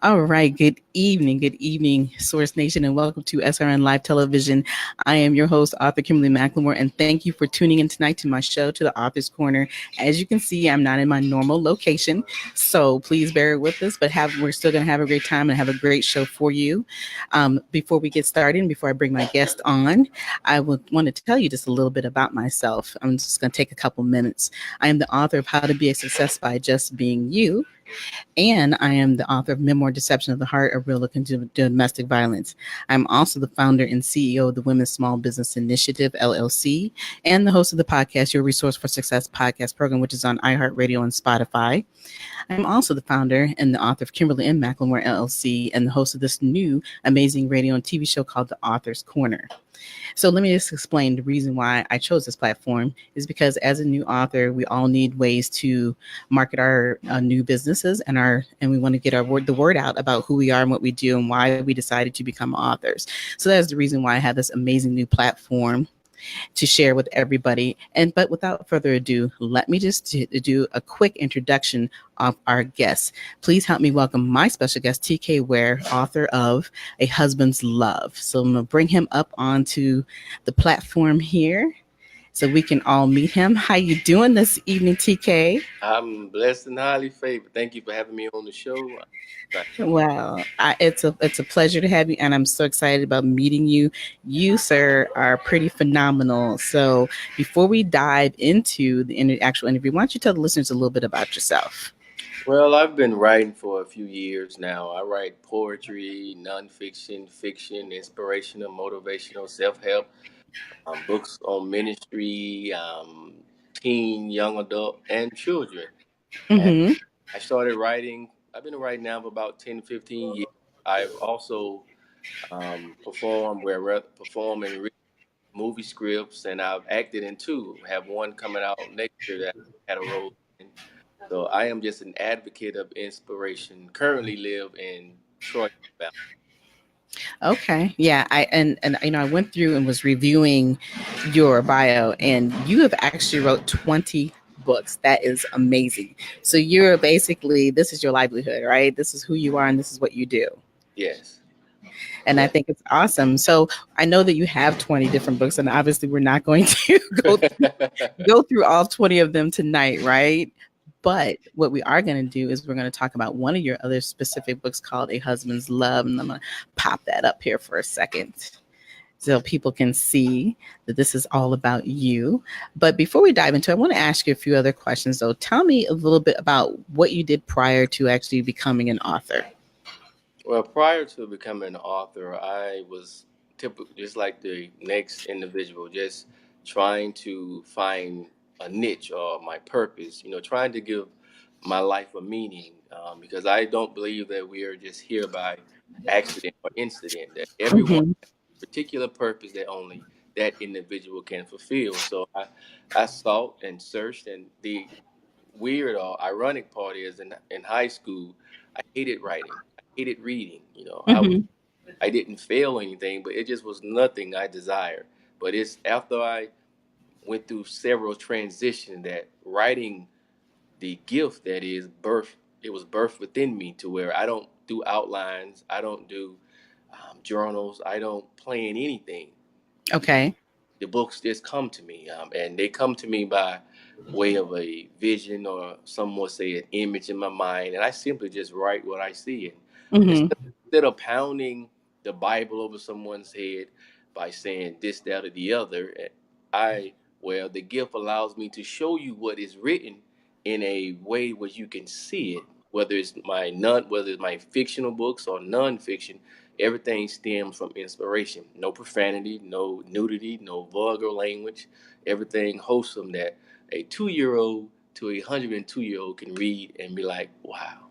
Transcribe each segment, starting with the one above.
All right. Good evening, Source Nation, and welcome to SRN Live Television. I am your host, Author Kimberly McLemore, and thank you for tuning in tonight to my show, to the Author's Corner. As you can see, I'm not in my normal location, so please bear with us. But we're still going to have a great time and have a great show for you. Before we get started, and before I bring my guest on, I would want to tell you just a little bit about myself. I'm just going to take a couple minutes. I am the author of How to Be a Success by Just Being You. And I am the author of Memoir Deception of the Heart, a real look into domestic violence. I'm also the founder and CEO of the Women's Small Business Initiative, LLC, and the host of the podcast, Your Resource for Success podcast program, which is on iHeartRadio and Spotify. I'm also the founder and the author of Kimberly and McLemore, LLC, and the host of this new amazing radio and TV show called The Author's Corner. So let me just explain the reason why I chose this platform is because as a new author, we all need ways to market our new businesses and we want to get the word out about who we are and what we do and why we decided to become authors. So that's the reason why I have this amazing new platform to share with everybody. But without further ado, let me just do a quick introduction of our guests. Please help me welcome my special guest, T.K. Ware, author of A Husband's Love. So I'm going to bring him up onto the platform here so we can all meet him. How you doing this evening, TK? I'm blessed and highly favored. Thank you for having me on the show. Well, it's a pleasure to have you, and I'm so excited about meeting you. You, sir, are pretty phenomenal. So before we dive into the actual interview, why don't you tell the listeners a little bit about yourself? Well, I've been writing for a few years now. I write poetry, nonfiction, fiction, inspirational, motivational, self-help, books on ministry, teen, young adult, and children. And Mm-hmm. I started writing. I've been writing now for about 10, 15 years. I've also perform and read movie scripts, and I've acted in two. Have one coming out next year that I had a role in. So I am just an advocate of inspiration. Currently live in Troy, Alabama. Okay. Yeah. And I went through and was reviewing your bio, and you have actually wrote 20 books. That is amazing. So you're basically, this is your livelihood, right? This is who you are and this is what you do. Yes. And I Yes. think it's awesome. So I know that you have 20 different books, and obviously we're not going to go through all 20 of them tonight, right? But what we are going to do is we're going to talk about one of your other specific books called A Husband's Love. And I'm going to pop that up here for a second so people can see that this is all about you. But before we dive into it, I want to ask you a few other questions, though. Tell me a little bit about what you did prior to actually becoming an author. Well, prior to becoming an author, I was typical, just like the next individual, just trying to find a niche or my purpose. Trying to give my life a meaning, because I don't believe that we are just here by accident or incident. That everyone Mm-hmm. has a particular purpose that only that individual can fulfill. So I sought and searched, and the weird or ironic part is in high school, I hated writing. I hated reading. Mm-hmm. I didn't fail anything, but it just was nothing I desired. But it's after I went through several transitions that writing, the gift that is birth, it was birthed within me to where I don't do outlines, I don't do journals, I don't plan anything. Okay. The books just come to me, and they come to me by way of a vision, or some will say an image in my mind, and I simply just write what I see. And Mm-hmm. instead of pounding the Bible over someone's head by saying this, that, or the other, the gift allows me to show you what is written in a way where you can see it. Whether it's my fictional books or non-fiction, everything stems from inspiration. No profanity, no nudity, no vulgar language. Everything wholesome that a 2-year-old to a 102-year-old can read and be like, wow.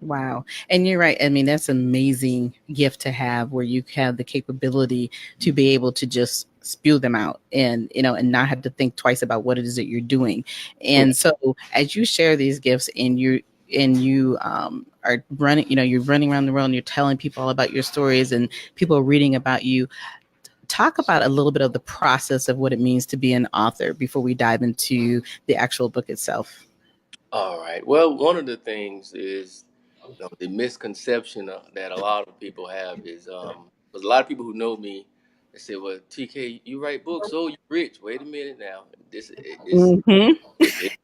Wow. And you're right. I mean, that's an amazing gift to have where you have the capability to be able to just spew them out and not have to think twice about what it is that you're doing. And so as you share these gifts and you are running, you're running around the world and you're telling people all about your stories and people are reading about you. Talk about a little bit of the process of what it means to be an author before we dive into the actual book itself. All right. Well, one of the things is The misconception that a lot of people have is, because a lot of people who know me, they say, "Well, TK, you write books, so you rich." Wait a minute now. Hmm.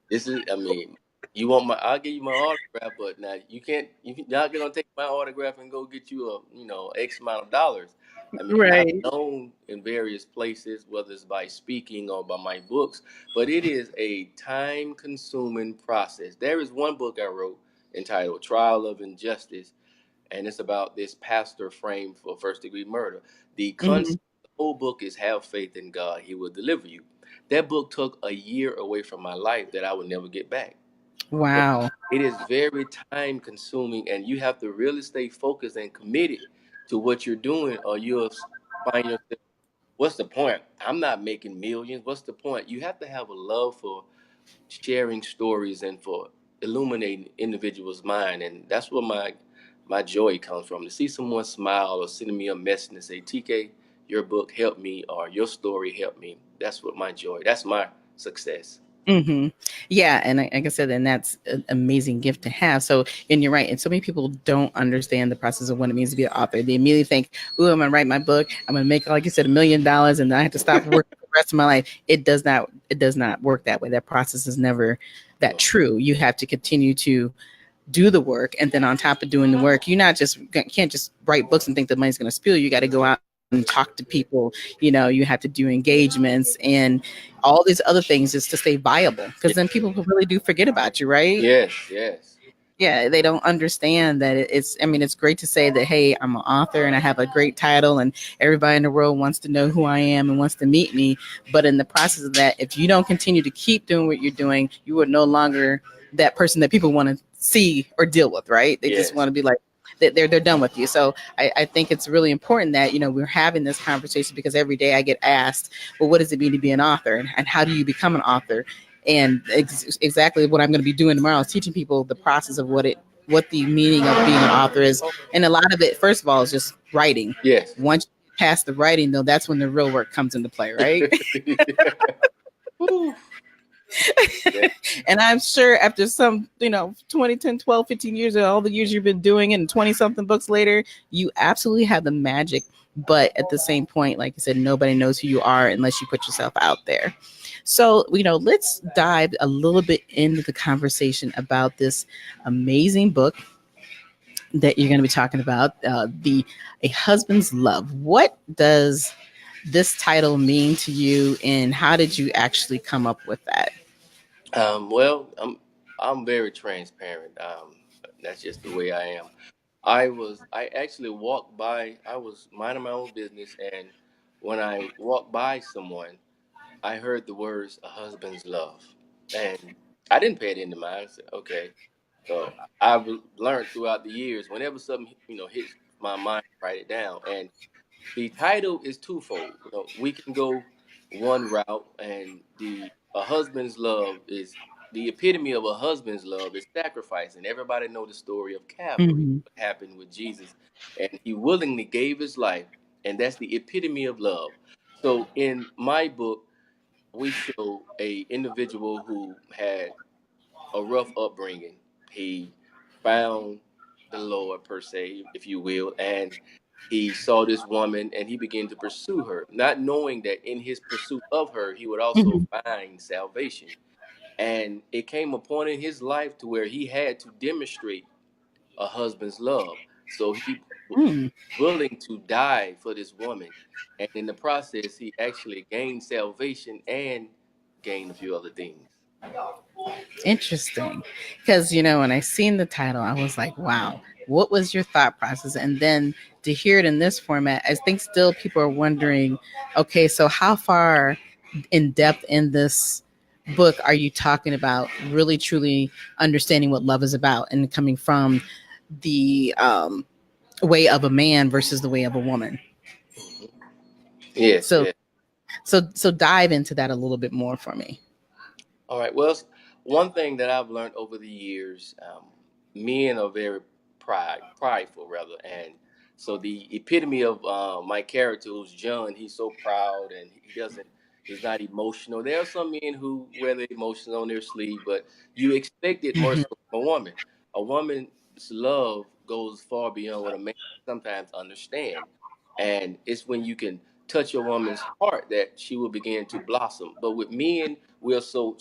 This is. I mean, you want my? I'll give you my autograph, but now you can't. You're not gonna take my autograph and go get you a X amount of dollars. I mean, I'm Right. known in various places, whether it's by speaking or by my books, but it is a time-consuming process. There is one book I wrote entitled "Trial of Injustice," and it's about this pastor framed for first-degree murder. The Hmm. concept of the whole book is have faith in God; He will deliver you. That book took a year away from my life that I would never get back. So Wow. it is very time consuming, and you have to really stay focused and committed to what you're doing, or you'll find yourself, what's the point? I'm not making millions. What's the point? You have to have a love for sharing stories and for illuminating individuals' mind, and that's where my joy comes from. To see someone smile or sending me a message and say, "TK, your book helped me," or "Your story helped me." That's what my joy. That's my success. Hmm. Yeah, and like I said, and that's an amazing gift to have. So, and you're right. And so many people don't understand the process of what it means to be an author. They immediately think, "Ooh, I'm gonna write my book. I'm gonna make, like you said, $1 million, and then I have to stop working for the rest of my life." It does not. It does not work that way. That process is never that No. true. You have to continue to do the work, and then on top of doing the work, you not just can't just write books and think the money's going to spill. You got to go out and talk to people. You have to do engagements and all these other things just to stay viable, because then people really do forget about you, right? Yes, yes, Yeah, they don't understand that it's, I mean, it's great to say that, hey, I'm an author and I have a great title and everybody in the world wants to know who I am and wants to meet me. But in the process of that, if you don't continue to keep doing what you're doing, you are no longer that person that people want to see or deal with, right? They just yes, want to be like, they're done with you. So I think it's really important that, we're having this conversation, because every day I get asked, well, what does it mean to be an author, and how do you become an author? And exactly what I'm going to be doing tomorrow is teaching people the process of what the meaning of being an author is. And a lot of it, first of all, is just writing. yes. Once you get past the writing, though, that's when the real work comes into play, right? Woo. Yeah. And I'm sure after some, 20, 10, 12, 15 years, all the years you've been doing it, and 20 something books later, you absolutely have the magic. But at the same point, like I said, nobody knows who you are unless you put yourself out there. So, let's dive a little bit into the conversation about this amazing book that you're going to be talking about, the A Husband's Love. What does this title mean to you, and how did you actually come up with that? Well, I'm very transparent. That's just the way I am. I actually walked by. I was minding my own business, and when I walked by someone, I heard the words "a husband's love," and I didn't pay it into mind. I said, okay. So I've learned throughout the years, whenever something hits my mind, write it down. And the title is twofold. We can go one route, and the a husband's love is the epitome of a husband's love is sacrifice, and everybody know the story of Calvary, Mhm. what happened with Jesus, and he willingly gave his life, and that's the epitome of love. So in my book, we show a individual who had a rough upbringing. He found the Lord, per se, if you will, and he saw this woman and he began to pursue her, not knowing that in his pursuit of her, he would also Mhm. find salvation. And it came a point in his life to where he had to demonstrate a husband's love. So he was Mm. willing to die for this woman. And in the process, he actually gained salvation and gained a few other things. Interesting. Because, when I seen the title, I was like, wow, what was your thought process? And then to hear it in this format, I think still people are wondering, okay, so how far in depth in this book are you talking about really truly understanding what love is about, and coming from the way of a man versus the way of a woman? Mhm. Yes, So, yes. so dive into that a little bit more for me. All right. Well, one thing that I've learned over the years, men are very prideful rather, and so the epitome of my character, who's John, he's so proud and he's not emotional. There are some men who wear their emotions on their sleeve, but you expect it more Mhm. so from a woman. A woman love goes far beyond what a man sometimes understand, and it's when you can touch a woman's heart that she will begin to blossom. But with men, we're so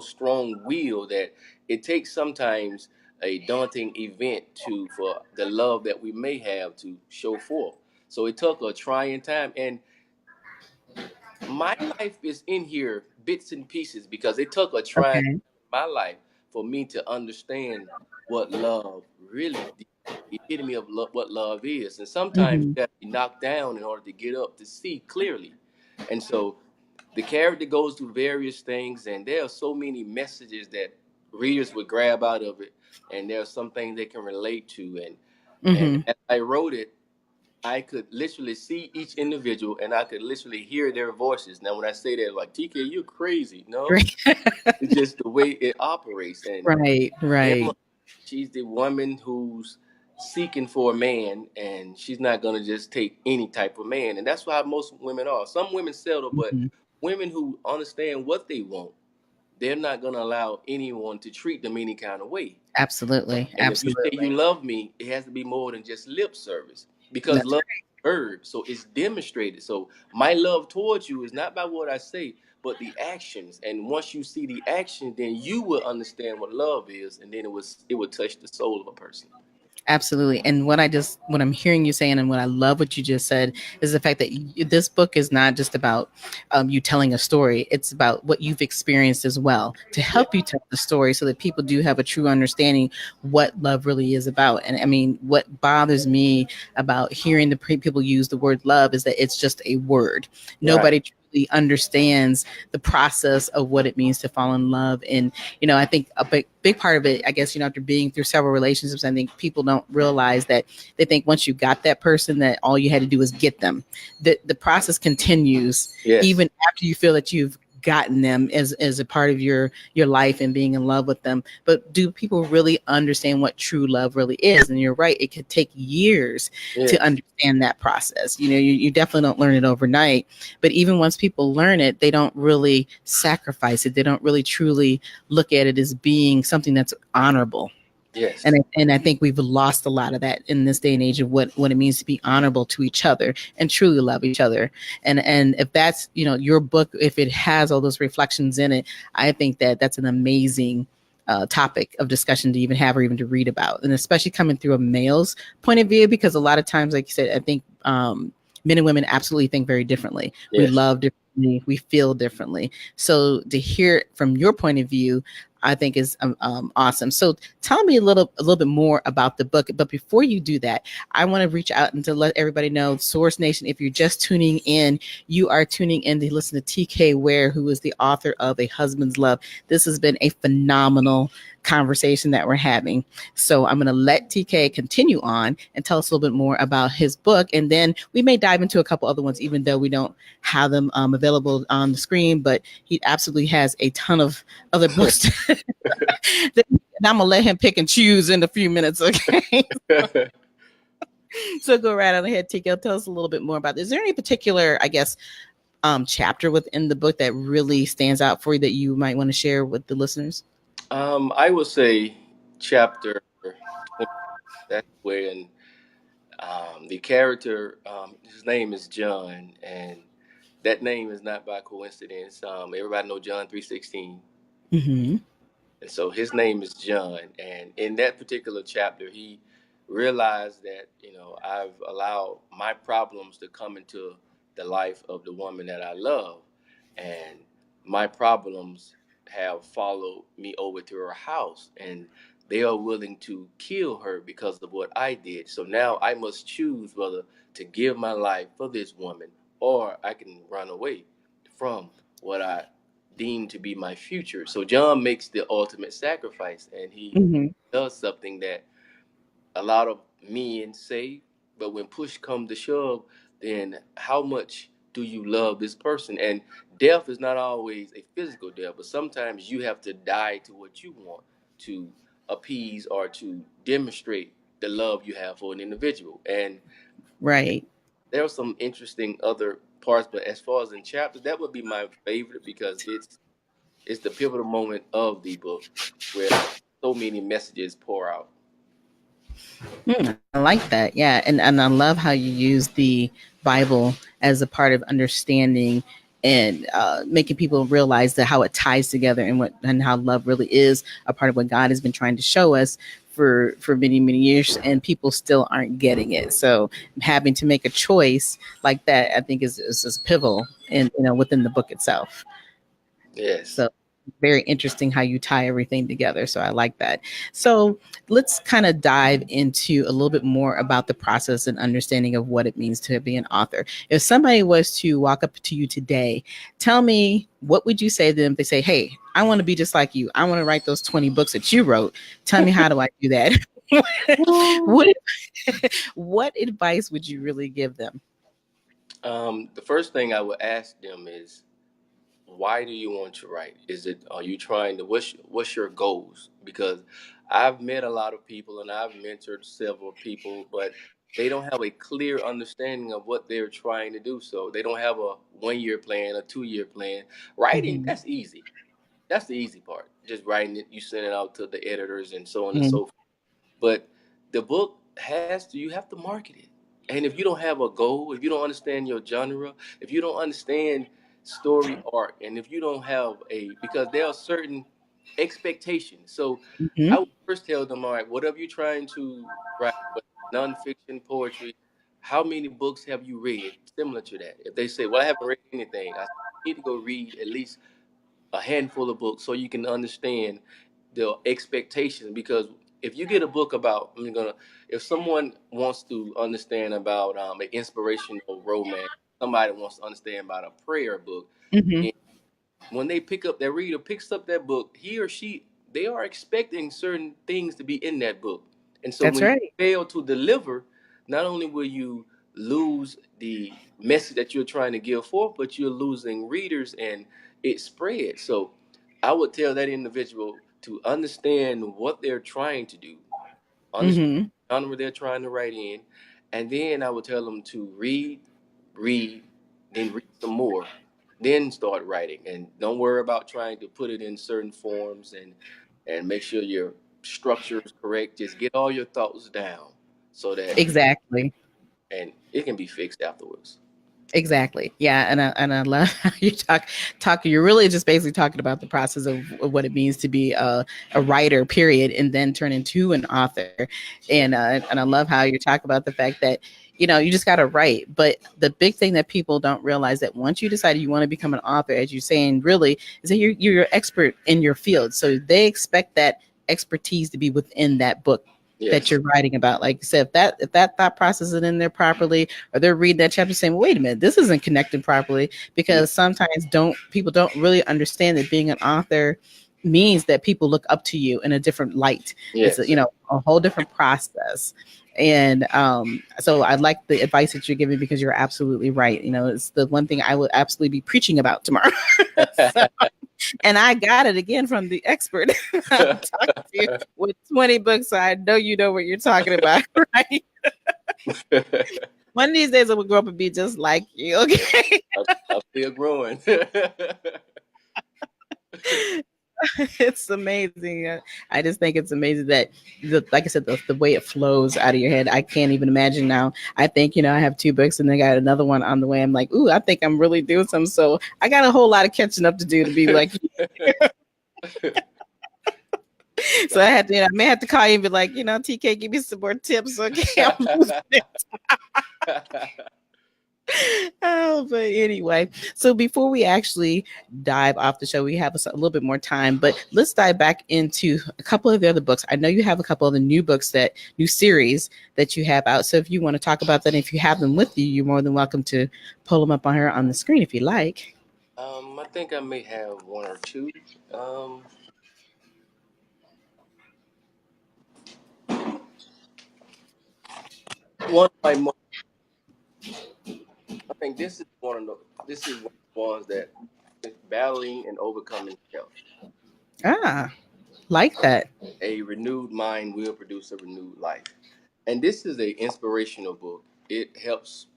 strong-willed that it takes sometimes a daunting event to for the love that we may have to show forth. So it took a trying time, and my life is in here bits and pieces because it took a trying Okay. my life for me to understand what love really, the epitome of what love is. And sometimes Hmm. you have to be knocked down in order to get up to see clearly. And so the character goes through various things, and there are so many messages that readers would grab out of it, and there are some things they can relate to. And Hmm. as I wrote it, I could literally see each individual and I could literally hear their voices. Now, when I say that, like, TK, you're crazy. No, Right. it's just the way it operates. And Right. Emma, Right. she's the woman who's seeking for a man, and she's not going to just take any type of man. And that's why most women are. Some women settle, but Hmm. women who understand what they want, they're not going to allow anyone to treat them any kind of way. Absolutely. And if you say Absolutely. you love me, it has to be more than just lip service because That's love is a verb, so it's demonstrated. So my love towards you is not by what I say, but the actions. And once you see the action, then you will understand what love is, and then it would touch the soul of a person. Absolutely. And what I'm hearing you saying, and what I love what you just said, is the fact that this book is not just about you telling a story. It's about what you've experienced as well to Yeah. help you tell the story so that people do have a true understanding what love really is about. And I mean, what bothers me about hearing people use the word love is that it's just a word. Right. Nobody truly understands the process of what it means to fall in love. And I think a big part of it, I guess, after being through several relationships, I think people don't realize that they think once you got that person that all you had to do is get them. The process continues Yes. even after you feel that you've gotten them as a part of your life and being in love with them. But do people really understand what true love really is? And you're right, it could take years to Yes. understand that process. You definitely don't learn it overnight, but even once people learn it, they don't really sacrifice it. They don't really truly look at it as being something that's honorable. Yes. And I think we've lost a lot of that in this day and age of what it means to be honorable to each other and truly love each other. And if that's your book, if it has all those reflections in it, I think that that's an amazing topic of discussion to even have or even to read about, and especially coming through a male's point of view, because a lot of times, like you said, I think men and women absolutely think very differently. We Yes. love differently, we feel differently. So to hear it from your point of view, I think is awesome. So tell me a little bit more about the book. But before you do that, I want to reach out and to let everybody know, Source Nation, if you're just tuning in, you are tuning in to listen to TK Ware, who is the author of A Husband's Love. This has been a phenomenal conversation that we're having. So I'm going to let TK continue on and tell us a little bit more about his book. And then we may dive into a couple other ones, even though we don't have them available on the screen. But he absolutely has a ton of other books that I'm gonna let him pick and choose in a few minutes. Okay. So go right on ahead, TK. Tell us a little bit more about this. Is there any particular, I guess, chapter within the book that really stands out for you that you might want to share with the listeners? I would say chapter 20. That's when the character, his name is John, and that name is not by coincidence. Everybody know John 3:16, Mm-hmm. and so his name is John. And in that particular chapter, he realized that I've allowed my problems to come into the life of the woman that I love, and my problems have followed me over to her house, and they are willing to kill her because of what I did. So now I must choose whether to give my life for this woman, or I can run away from what I deem to be my future. So John makes the ultimate sacrifice, and he Mm-hmm. does something that a lot of men say, but when push comes to shove, then how much do you love this person? And death is not always a physical death, but sometimes you have to die to what you want to appease or to demonstrate the love you have for an individual. And Right. there are some interesting other parts, but as far as in chapters, that would be my favorite because it's the pivotal moment of the book where so many messages pour out. I like that. Yeah. And I love how you use the Bible as a part of understanding and making people realize that how it ties together and what and how love really is a part of what God has been trying to show us for many years, and people still aren't getting it. So having to make a choice like that, I think is pivotal in within the book itself. Yes. So very interesting how you tie everything together. So I like that. So let's kind of dive into a little bit more about the process and understanding of what it means to be an author. If somebody was to walk up to you today, tell me, what would you say to them if they say, hey, I want to be just like you. I want to write those 20 books that you wrote. Tell me, how do I do that? Woo. what what advice would you really give them? The first thing I would ask them is, why do you want to write? Is it, are you trying to, what's your goals? Because I've met a lot of people and I've mentored several people, but they don't have a clear understanding of what they're trying to do. So they don't have a 1 year plan, a 2 year plan. Writing, Mm-hmm. that's easy. That's the easy part. Just writing it, you send it out to the editors and so on and Mm-hmm. so forth. But the book has to, you have to market it. And if you don't have a goal, if you don't understand your genre, if you don't understand story arc, and if you don't have a, because there are certain expectations. So I Mm-hmm. would first tell them, all right, whatever you're trying to write, whether nonfiction, poetry, how many books have you read similar to that? If they say, well, I haven't read anything, I need to go read at least a handful of books so you can understand the expectations. Because if you get a book about, I'm gonna, if someone wants to understand about an inspirational romance, somebody wants to understand about a prayer book, Mm-hmm. when they pick up, that reader picks up that book, he or she, they are expecting certain things to be in that book. And so That's when you right. fail to deliver, not only will you lose the message that you're trying to give forth, but you're losing readers and it spreads. So I would tell that individual to understand what they're trying to do, understand Mm-hmm. the genre they're trying to write in, and then I would tell them to read, then read some more, then start writing, and don't worry about trying to put it in certain forms and make sure your structure is correct. Just get all your thoughts down so that you, Exactly. and it can be fixed afterwards. Exactly. Yeah, and I love how you talk. You're really just basically talking about the process of what it means to be a writer, period, and then turn into an author. And I love how you talk about the fact that you just got to write. But the big thing that people don't realize, that once you decide you want to become an author, as you're saying, really is that you're an expert in your field. So they expect that expertise to be within that book that Yes. you're writing about. Like you said, if that thought process is in there properly, or they're reading that chapter saying, well, wait a minute, this isn't connected properly, Mm. because sometimes don't people don't really understand that being an author means that people look up to you in a different light. It's Yes. a whole different process. And so I like the advice that you're giving, because you're absolutely right. It's the one thing I would absolutely be preaching about tomorrow. So, and I got it again from the expert I'm talking to, with 20 books. So I know you know what you're talking about, right? One of these days I will grow up and be just like you. Okay. I'm still growing. It's amazing. I just think it's amazing that, like I said, the way it flows out of your head. I can't even imagine now. I think, I have two books and I got another one on the way. I'm like, ooh, I think I'm really doing something. So I got a whole lot of catching up to do to be like, so I may have to call you and be like, TK, give me some more tips. Okay. I'm losing it. Oh, but anyway, so before we actually dive off the show, we have a little bit more time, but let's dive back into a couple of the other books. I know you have a couple of the new series that you have out. So if you want to talk about that, if you have them with you, you're more than welcome to pull them up on here on the screen if you like. I think I may have one or two. Um, one of my I think this is one of the, this is one of the ones that is battling and overcoming self. Ah, like that. A renewed mind will produce a renewed life. And this is a inspirational book. It helps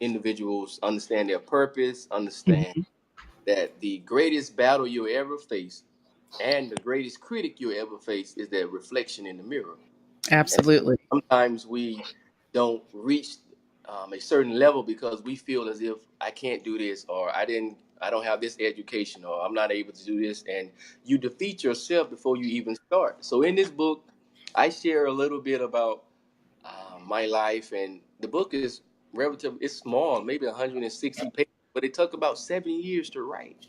individuals understand their purpose, understand Mhm. that the greatest battle you'll ever face and the greatest critic you'll ever face is that reflection in the mirror. Absolutely. Sometimes we don't reach a certain level because we feel as if I can't do this, or I don't have this education, or I'm not able to do this, and you defeat yourself before you even start. So in this book, I share a little bit about my life, and the book is relative. It's small, maybe 160 pages, but it took about 7 years to write.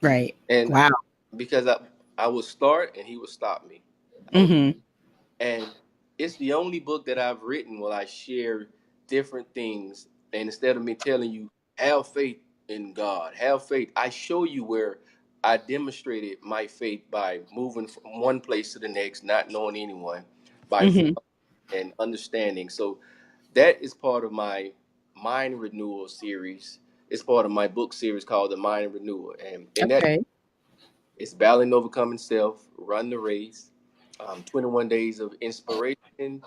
Right. And Wow. because I would start and he would stop me. I would Mm-hmm. And it's the only book that I've written where I share different things. And instead of me telling you, have faith in God, have faith, I show you where I demonstrated my faith by moving from one place to the next, not knowing anyone, by Mm-hmm. and understanding. So that is part of my mind renewal series. It's part of my book series called The Mind Renewal. And in that, Okay. it's battling, overcoming self, run the race, 21 days of inspiration,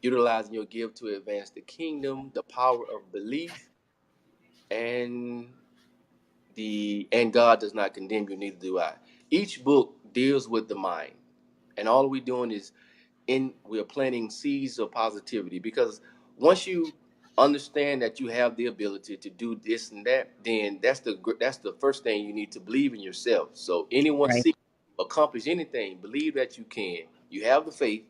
utilizing your gift to advance the kingdom, the power of belief, and and God does not condemn you, neither do I. Each book deals with the mind, and all we're doing is we're planting seeds of positivity, because once you understand that you have the ability to do this and that, then that's the first thing you need to believe in yourself. So anyone Right. seeking to accomplish anything, believe that you can. You have the faith,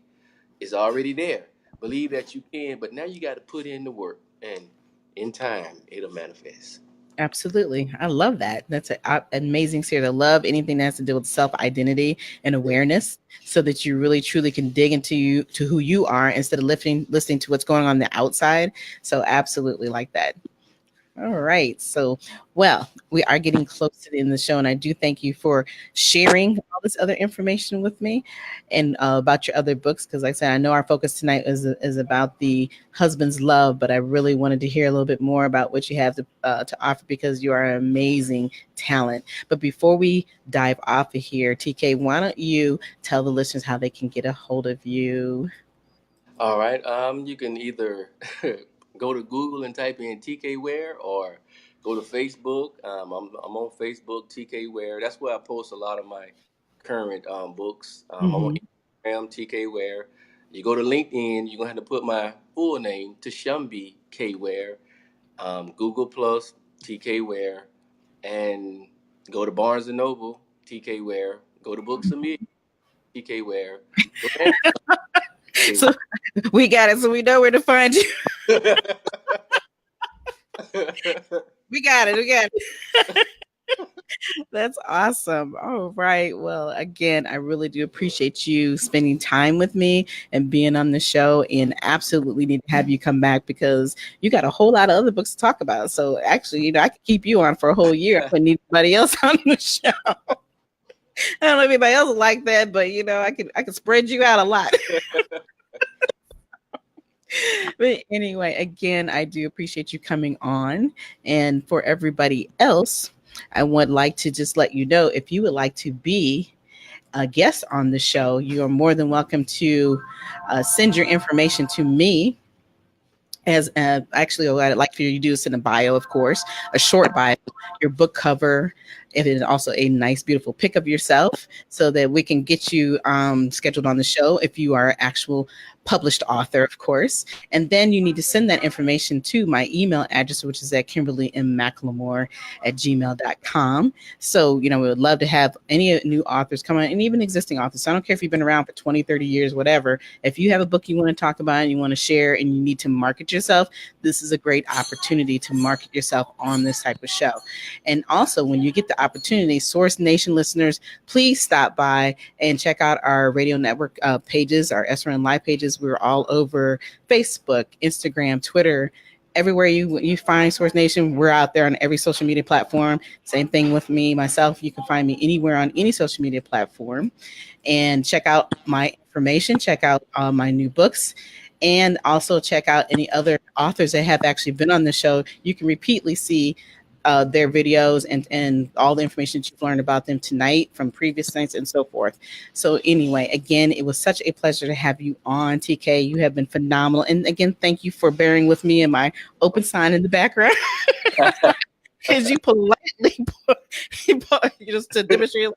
it's already there. Believe that you can, but now you got to put in the work, and in time it'll manifest. Absolutely. I love that. That's an amazing series. I love anything that has to do with self-identity and Yeah. awareness so that you really truly can dig into you to who you are instead of listening to what's going on the outside. So absolutely like that. All right. So, well, we are getting close to the end of the show, and I do thank you for sharing all this other information with me and about your other books. Because, like I said, I know our focus tonight is about the husband's love, but I really wanted to hear a little bit more about what you have to offer because you are an amazing talent. But before we dive off of here, TK, why don't you tell the listeners how they can get a hold of you? All right. You can either go to Google and type in TK Ware, or go to Facebook. I'm on Facebook, TK Ware. That's where I post a lot of my current books. I'm on Hmm. Instagram, TK Ware. You go to LinkedIn, you're gonna have to put my full name, Tashumbi K Ware. Google Plus, TK Ware, and go to Barnes and Noble, TK Ware. Go to Books of Me, TK Ware. Go to Amazon, So we got it. So we know where to find you. TK. We got it. We got it. That's awesome. All right. Well, again, I really do appreciate you spending time with me and being on the show. And absolutely need to have you come back because you got a whole lot of other books to talk about. So actually, I could keep you on for a whole year. I wouldn't need anybody else on the show. I don't know if anybody else is like that, but I could spread you out a lot. But anyway, again, I do appreciate you coming on. And for everybody else, I would like to just let you know if you would like to be a guest on the show, you are more than welcome to send your information to me. As actually, what I'd like for you to do is send a bio, of course, a short bio, your book cover, and then also a nice, beautiful pic of yourself, so that we can get you scheduled on the show if you are an actual published author, of course. And then you need to send that information to my email address, which is at kimberlymclemore@gmail.com. So, we would love to have any new authors come on, and even existing authors. So I don't care if you've been around for 20, 30 years, whatever. If you have a book you want to talk about and you want to share and you need to market yourself, this is a great opportunity to market yourself on this type of show. And also, when you get the opportunity, Source Nation listeners, please stop by and check out our radio network pages, our SRN Live pages. We're all over Facebook, Instagram, Twitter. Everywhere you find Source Nation, we're out there on every social media platform. Same thing with me, myself. You can find me anywhere on any social media platform. And check out my information, check out my new books, and also check out any other authors that have actually been on the show. You can repeatedly see their videos and all the information that you've learned about them tonight from previous nights and so forth. So anyway, again, it was such a pleasure to have you on, TK. You have been phenomenal. And again, thank you for bearing with me and my open sign in the background. Because you politely just to demonstrate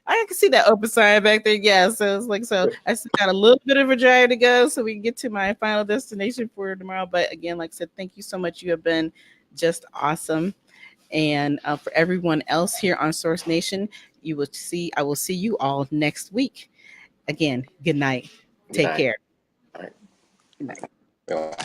I can see that open sign back there. Yeah, so it's like, so I still got a little bit of a drive to go so we can get to my final destination for tomorrow. But again, like I said, thank you so much. You have been just awesome. And for everyone else here on Source Nation, I will see you all next week. Again, good night. Good Take night. care. All right. Good night. Bye.